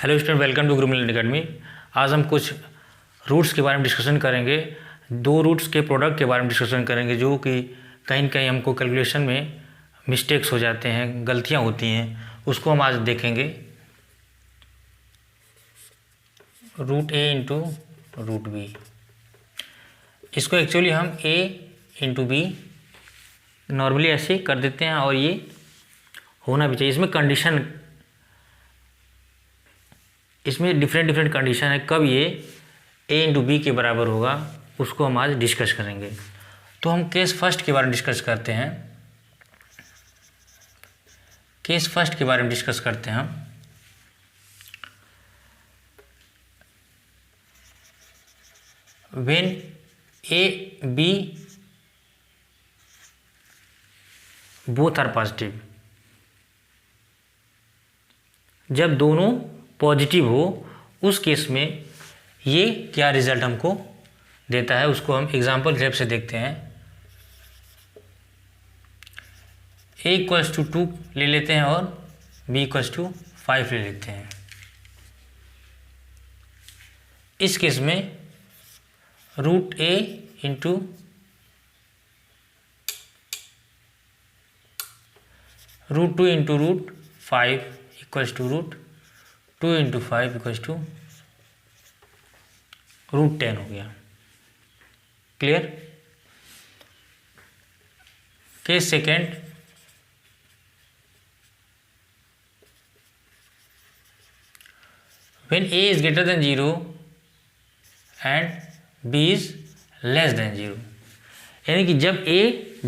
Hello student, welcome to Guru Milan academy. आज हम कुछ रूट्स के बारे में डिस्कशन करेंगे। दो रूट्स के प्रोडक्ट के बारे में डिस्कशन करेंगे जो कि कहीं न कहीं हमको कैलकुलेशन में मिस्टेक्स हो जाते हैं, गलतियां होती हैं, उसको हम आज देखेंगे। रूट ए इंटू रूट बी, इसको एक्चुअली हम ए इंटू बी नॉर्मली ऐसे कर देते हैं और ये होना भी चाहिए। इसमें कंडीशन, इसमें डिफरेंट कंडीशन है कब ये ए इंटू बी के बराबर होगा, उसको हम आज डिस्कस करेंगे। तो हम केस फर्स्ट के बारे में डिस्कस करते हैं। केस फर्स्ट के बारे में डिस्कस करते हैं हम। When A B both are positive, जब दोनों पॉजिटिव हो उस केस में ये क्या रिजल्ट हमको देता है, उसको हम एग्जांपल की हेल्प से देखते हैं। a इक्वल्स टू 2 ले लेते हैं और b इक्वल्स टू 5 ले लेते हैं। इस केस में root a into root 2 into root 5 equals to root 2 into 5 equals to root 10 हो गया। Clear. Case second, when a is greater than 0 and b is less than 0, यानी कि जब a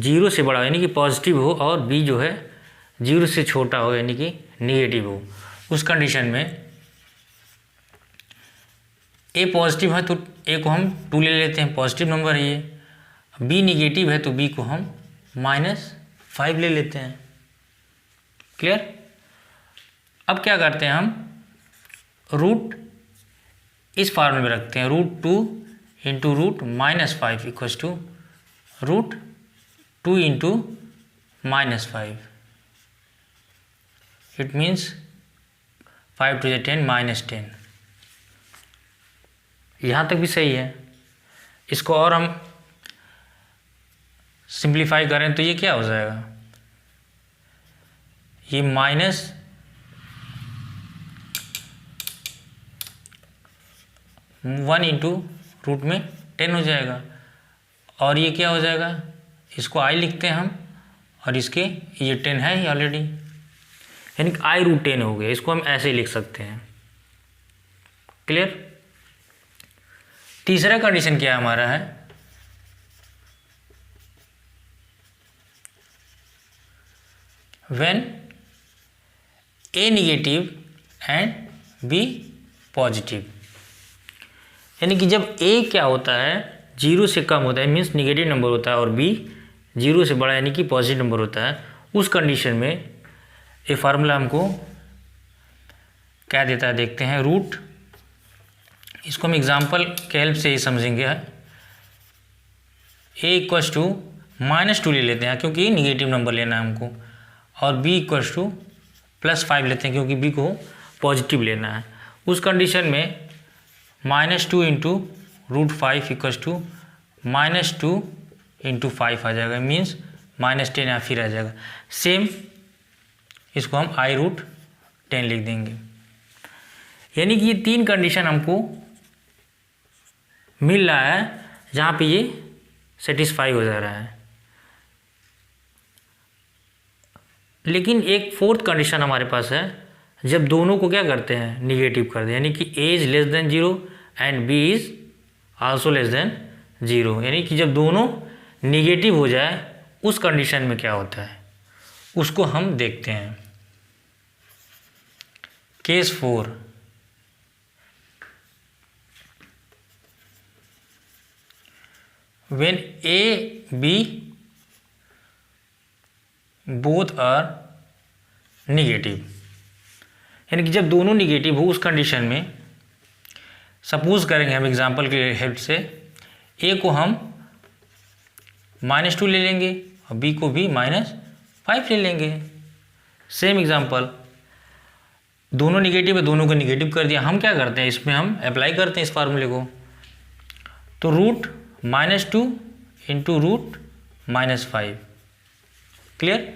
0 से बड़ा हो यानी कि पॉजिटिव हो और b जो है 0 से छोटा हो यानी कि निगेटिव हो, उस कंडीशन में ए पॉजिटिव है तो ए को हम 2 ले लेते हैं, पॉजिटिव नंबर है ये। बी निगेटिव है तो बी को हम -5 ले लेते हैं। क्लियर। अब क्या करते हैं, हम रूट इस फॉर्मूले में रखते हैं। Root 2 into root -5 equals to root 2 into -5। It means 5 to the 10 -10। यहाँ तक भी सही है। इसको और हम सिंप्लीफाई करें तो ये क्या हो जाएगा, ये -1 इंटू रूट में 10 हो जाएगा और ये क्या हो जाएगा, इसको i लिखते हैं हम और इसके ये 10 है ही ऑलरेडी, यानी कि i रूट 10 हो गया। इसको हम ऐसे ही लिख सकते हैं। क्लियर। तीसरा कंडीशन क्या हमारा है, when a negative and b positive, यानी कि जब a क्या होता है 0 से कम होता है, मीन्स निगेटिव नंबर होता है, और b 0 से बड़ा यानी कि पॉजिटिव नंबर होता है, उस कंडीशन में ये फार्मूला हमको क्या देता है देखते हैं। रूट, इसको हम एग्जाम्पल के हेल्प से ही समझेंगे। a इक्वल्स टू -2 ले लेते हैं क्योंकि निगेटिव नंबर लेना है हमको, और b इक्वल्स टू +5 लेते हैं क्योंकि b को पॉजिटिव लेना है। उस कंडीशन में -2 into root 5 equals to -2 into 5 आ जाएगा, मीन्स -10 या फिर आ जाएगा। सेम इसको हम i रूट 10 लिख देंगे। यानी कि ये 3 कंडीशन हमको मिल रहा है जहाँ पे ये सेटिस्फाई हो जा रहा है। लेकिन एक फोर्थ कंडीशन हमारे पास है, जब दोनों को क्या करते हैं, निगेटिव कर दें, यानी कि a is less than 0 and b is also less than 0, यानी कि जब दोनों निगेटिव हो जाए उस कंडीशन में क्या होता है उसको हम देखते हैं। Case 4, when a b both are negative, यानी कि जब दोनों निगेटिव हो उस कंडीशन में सपोज करेंगे हम एग्जांपल के हेल्प से, a को हम -2 ले लेंगे और b को भी -5 ले लेंगे। सेम एग्जांपल, दोनों निगेटिव है, दोनों को निगेटिव कर दिया। हम क्या करते हैं, इसमें हम अप्लाई करते हैं इस फार्मूले को। तो √-2 इंटू √-5, क्लियर।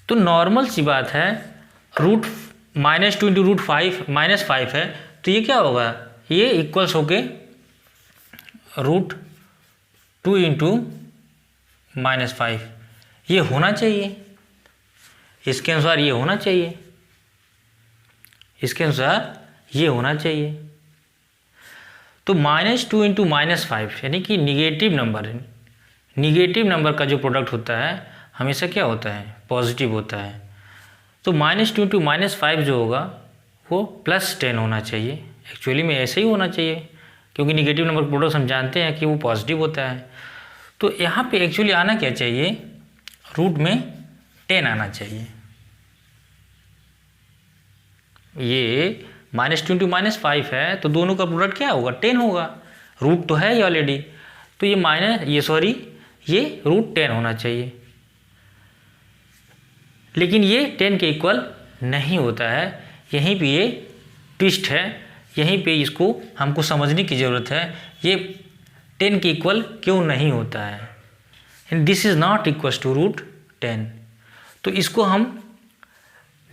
तो नॉर्मल सी बात है, √-2 इंटू √5 है, तो ये क्या होगा, ये इक्वल्स होके √2 इंटू -5 ये होना चाहिए, इसके अनुसार ये होना चाहिए, इसके अनुसार ये होना चाहिए। तो -2 इंटू -5 यानी कि निगेटिव नंबर है। निगेटिव नंबर का जो प्रोडक्ट होता है हमेशा क्या होता है, पॉजिटिव होता है। तो -2 इंटू -5 जो होगा वो +10 होना चाहिए। एक्चुअली में ऐसे ही होना चाहिए, क्योंकि निगेटिव नंबर प्रोडक्ट हम जानते हैं कि वो पॉजिटिव होता है। तो यहाँ पे एक्चुअली आना क्या चाहिए, रूट में 10 आना चाहिए। ये -2 इंटू -5 है, तो दोनों का प्रोडक्ट क्या होगा, 10 होगा। रूट तो है ही ऑलरेडी, तो ये √10 होना चाहिए। लेकिन ये 10 के इक्वल नहीं होता है। यहीं पे ये ट्विस्ट है, यहीं पे इसको हमको समझने की ज़रूरत है। ये 10 के इक्वल क्यों नहीं होता है, this is not equal to √10। तो इसको हम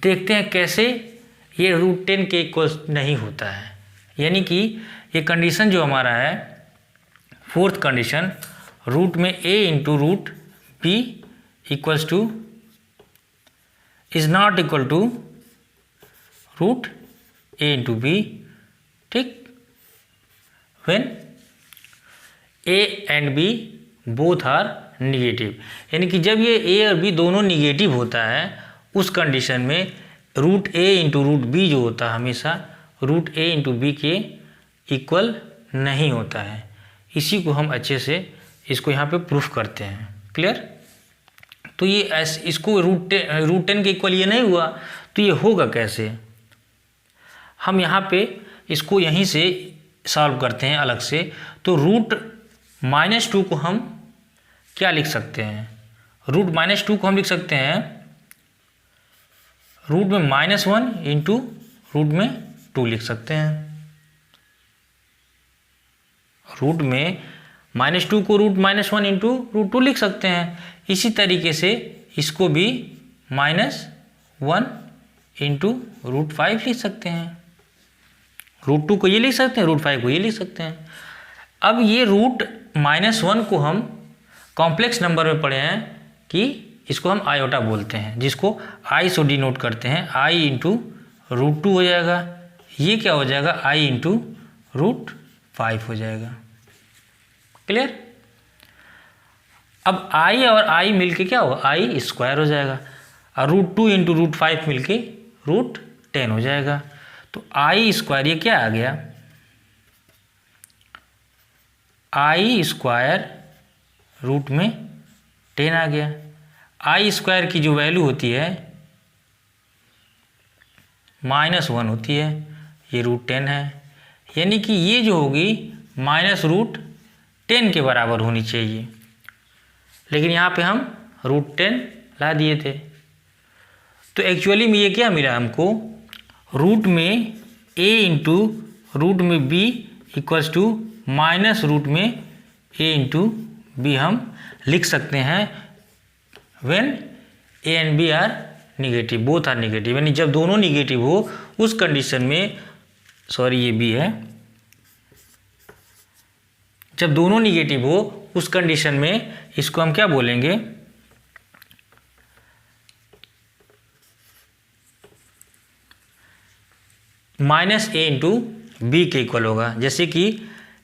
देखते हैं कैसे ये √10 के इक्वल नहीं होता है। यानी कि ये कंडीशन जो हमारा है, फोर्थ कंडीशन, रूट में a into √b equals to is not equal to √a into b, ठीक। When a and b both are negative, यानी कि जब ये a और b दोनों निगेटिव होता है, उस कंडीशन में √a इंटू √b जो होता है हमेशा √a इंटू b के इक्वल नहीं होता है। इसी को हम अच्छे से इसको यहाँ पे प्रूफ करते हैं, क्लियर। तो ये इसको √10 के इक्वल ये नहीं हुआ, तो ये होगा कैसे। हम यहाँ पे इसको यहीं से सॉल्व करते हैं अलग से। तो √-2 को हम क्या लिख सकते हैं, √-2 को हम लिख सकते हैं रूट में -1 इंटू √2 लिख सकते हैं। रूट में -2 को √-1 इंटू √2 लिख सकते हैं। इसी तरीके से इसको भी -1 इंटू √5 लिख सकते हैं। √2 को ये लिख सकते हैं, √5 को ये लिख सकते हैं। अब ये √-1 को हम कॉम्प्लेक्स नंबर में पढ़े हैं कि इसको हम आयोटा बोलते हैं, जिसको आई से डिनोट करते हैं। i इंटू √2 हो जाएगा, ये क्या हो जाएगा, i इंटू √5 हो जाएगा, क्लियर। अब i और i मिलके क्या होगा, i² हो जाएगा, और √2 इंटू √5 मिलके √10 हो जाएगा। तो i² ये क्या आ गया, i² रूट में 10 आ गया। i² की जो वैल्यू होती है -1 होती है, ये √10 है, यानी कि ये जो होगी -√10 के बराबर होनी चाहिए। लेकिन यहाँ पे हम √10 ला दिए थे। तो एक्चुअली में ये क्या मिला हमको, रूट में a इंटू रूट में b इक्वल्स टू -रूट में a इंटू b हम लिख सकते हैं when a and b are negative, both are negative. यानी जब दोनों निगेटिव हो उस कंडीशन में, सॉरी ये b है, जब दोनों निगेटिव हो उस कंडीशन में इसको हम क्या बोलेंगे, -a इंटू बी के इक्वल होगा। जैसे कि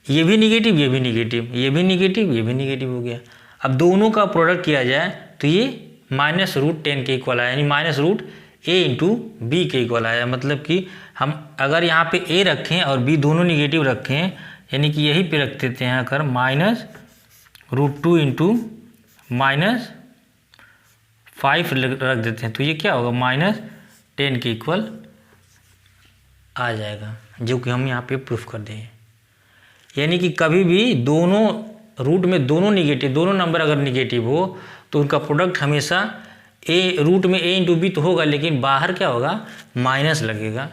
ये भी निगेटिव, ये भी निगेटिव, ये भी निगेटिव, ये भी निगेटिव हो गया। अब दोनों का प्रोडक्ट किया जाए तो ये -√10 के इक्वल आया, यानी -√a इंटू बी के इक्वल आया। मतलब कि हम अगर यहाँ पे a रखें और b दोनों निगेटिव रखें, यानी कि यही पे रख देते हैं अगर -√2 इंटू -5 रख देते हैं, तो ये क्या होगा, -10 के इक्वल आ जाएगा, जो कि हम यहाँ पे प्रूफ कर देंगे। यानी कि कभी भी दोनों रूट में दोनों नंबर अगर निगेटिव हो तो उनका प्रोडक्ट हमेशा ए रूट में ए इंटू बी तो होगा, लेकिन बाहर क्या होगा, माइनस लगेगा।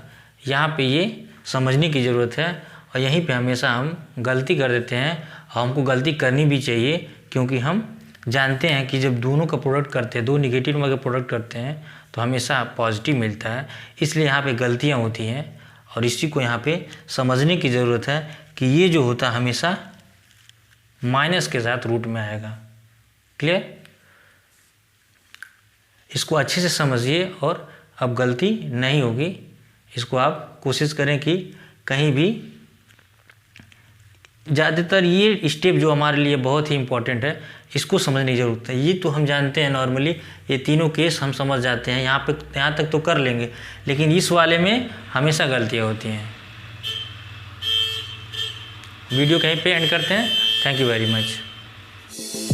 यहाँ पे ये समझने की ज़रूरत है, और यहीं पे हमेशा हम गलती कर देते हैं, और हमको गलती करनी भी चाहिए, क्योंकि हम जानते हैं कि जब दोनों का प्रोडक्ट करते हैं, दो निगेटिव नंबर का प्रोडक्ट करते हैं तो हमेशा पॉजिटिव मिलता है। इसलिए यहाँ पे गलतियाँ होती हैं, और इसी को यहाँ पे समझने की ज़रूरत है कि ये जो होता है हमेशा माइनस के साथ रूट में आएगा। क्लियर? इसको अच्छे से समझिए और अब गलती नहीं होगी। इसको आप कोशिश करें कि कहीं भी, ज़्यादातर ये स्टेप जो हमारे लिए बहुत ही इम्पोर्टेंट है, इसको समझने की ज़रूरत है। ये तो हम जानते हैं नॉर्मली, ये तीनों केस हम समझ जाते हैं, यहाँ तक तो कर लेंगे, लेकिन इस वाले में हमेशा गलतियाँ होती हैं। वीडियो कहीं पे एंड करते हैं। Thank you very much.